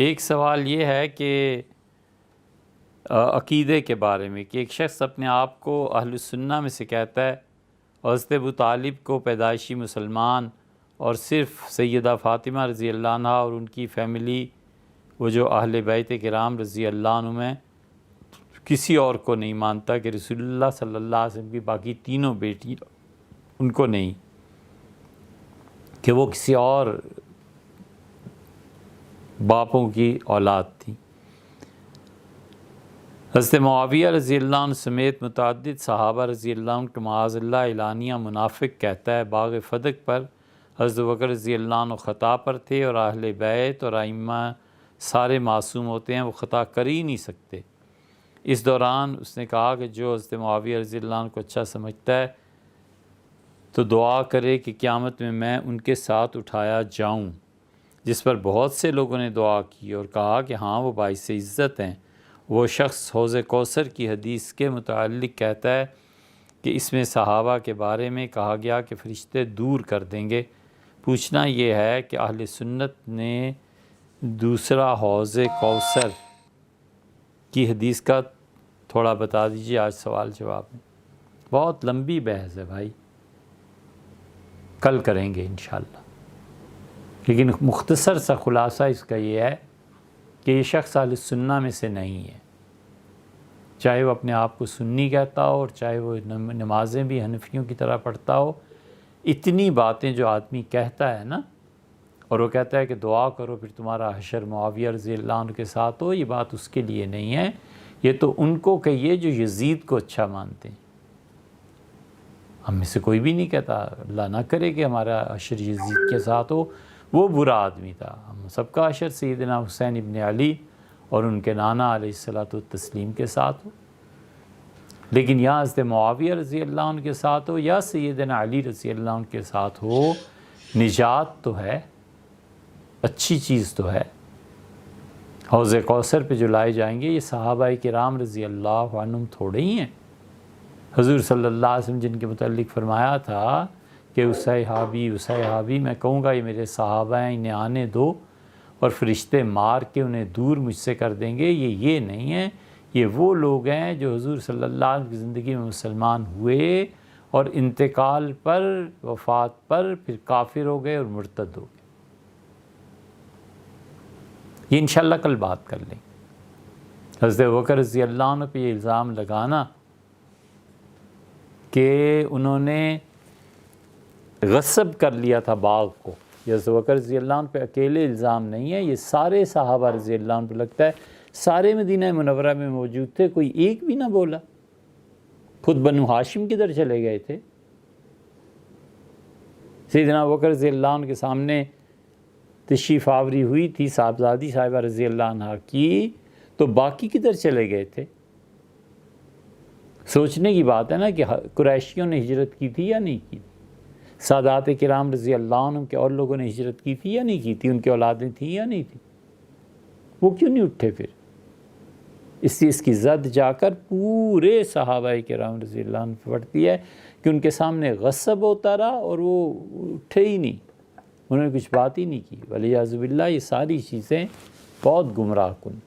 ایک سوال یہ ہے کہ عقیدے کے بارے میں کہ ایک شخص اپنے آپ کو اہل السنہ میں سے کہتا ہے، اور حضرت ابو طالب کو پیدائشی مسلمان اور صرف سیدہ فاطمہ رضی اللہ عنہ اور ان کی فیملی، وہ جو اہل بیت کرام رضی اللہ عنہ میں کسی اور کو نہیں مانتا، کہ رسول اللہ صلی اللہ علیہ وسلم کی باقی تینوں بیٹی ان کو نہیں، کہ وہ کسی اور باپوں کی اولاد تھی۔ حضرت معاویہ رضی اللہ عنہ سمیت متعدد صحابہ رضی اللہ عنہ کے معاذ اللہ اعلانیہ منافق کہتا ہے باغ فدق پر حضرت بکر رضی اللہ عنہ خطا پر تھے، اور اہل بیت اور ائمہ سارے معصوم ہوتے ہیں، وہ خطا کر ہی نہیں سکتے۔ اس دوران اس نے کہا کہ جو حضرت معاویہ رضی اللہ عنہ کو اچھا سمجھتا ہے تو دعا کرے کہ قیامت میں ان کے ساتھ اٹھایا جاؤں، جس پر بہت سے لوگوں نے دعا کی اور کہا کہ ہاں وہ باعث عزت ہیں۔ وہ شخص حوض کوثر کی حدیث کے متعلق کہتا ہے کہ اس میں صحابہ کے بارے میں کہا گیا کہ فرشتے دور کر دیں گے۔ پوچھنا یہ ہے کہ اہل سنت نے دوسرا حوض کوثر کی حدیث کا تھوڑا بتا دیجیے آج سوال جواب میں۔ بہت لمبی بحث ہے بھائی، کل کریں گے انشاءاللہ، لیکن مختصر سا خلاصہ اس کا یہ ہے کہ یہ شخص اہل سنہ میں سے نہیں ہے، چاہے وہ اپنے آپ کو سنی کہتا ہو اور چاہے وہ نمازیں بھی حنفیوں کی طرح پڑھتا ہو۔ اتنی باتیں جو آدمی کہتا ہے نا، اور وہ کہتا ہے کہ دعا کرو پھر تمہارا حشر معاویہ رضی اللہ عنہ کے ساتھ ہو، یہ بات اس کے لیے نہیں ہے، یہ تو ان کو کہیے جو یزید کو اچھا مانتے ہیں۔ ہم میں سے کوئی بھی نہیں کہتا، اللہ نہ کرے کہ ہمارا حشر یزید کے ساتھ ہو، وہ برا آدمی تھا۔ ہم سب کا حشر سیدنا حسین ابن علی اور ان کے نانا علیہ الصلوۃ والتسلیم کے ساتھ ہو، لیکن یا حضرت معاویہ رضی اللہ عنہ کے ساتھ ہو یا سیدنا علی رضی اللہ عنہ کے ساتھ ہو، نجات تو ہے، اچھی چیز تو ہے۔ حوض کوثر پہ جو لائے جائیں گے یہ صحابہ کرام رضی اللہ عنہم تھوڑے ہی ہیں۔ حضور صلی اللہ علیہ وسلم جن کے متعلق فرمایا تھا کہ اصحابی میں کہوں گا یہ میرے صحابہ ہیں، انہیں آنے دو اور فرشتے مار کے انہیں دور مجھ سے کر دیں گے، یہ نہیں ہے، یہ وہ لوگ ہیں جو حضور صلی اللہ علیہ وسلم کی زندگی میں مسلمان ہوئے اور انتقال پر، وفات پر پھر کافر ہو گئے اور مرتد ہو گئے۔ یہ انشاءاللہ کل بات کر لیں۔ حضرت بکر رضی اللہ عنہ پہ یہ الزام لگانا کہ انہوں نے غصب کر لیا تھا باغ کو، یہ حضرت بکر رضی اللہ عنہ پہ اکیلے الزام نہیں ہے، یہ سارے صحابہ رضی اللہ عنہ پہ لگتا ہے۔ سارے مدینہ منورہ میں موجود تھے، کوئی ایک بھی نہ بولا۔ خود بنو ہاشم کدھر چلے گئے تھے؟ سیدنا بکر رضی اللہ عنہ کے سامنے تشریف آوری ہوئی تھی صاحبزادی صاحبہ رضی اللہ عنہ کی، تو باقی کدھر چلے گئے تھے؟ سوچنے کی بات ہے نا کہ قریشیوں نے ہجرت کی تھی یا نہیں کی تھی؟ سادات کرام رضی اللہ عنہ کے اور لوگوں نے ہجرت کی تھی یا نہیں کی تھی؟ ان کی اولادیں تھیں یا نہیں تھیں؟ وہ کیوں نہیں اٹھے پھر؟ اس کی زد جا کر پورے صحابہ کرام رضی اللہ عنہ پڑتی ہے کہ ان کے سامنے غصب ہوتا رہا اور وہ اٹھے ہی نہیں، انہوں نے کچھ بات ہی نہیں کی۔ ولیعذ باللہ یہ ساری چیزیں بہت گمراہ کن۔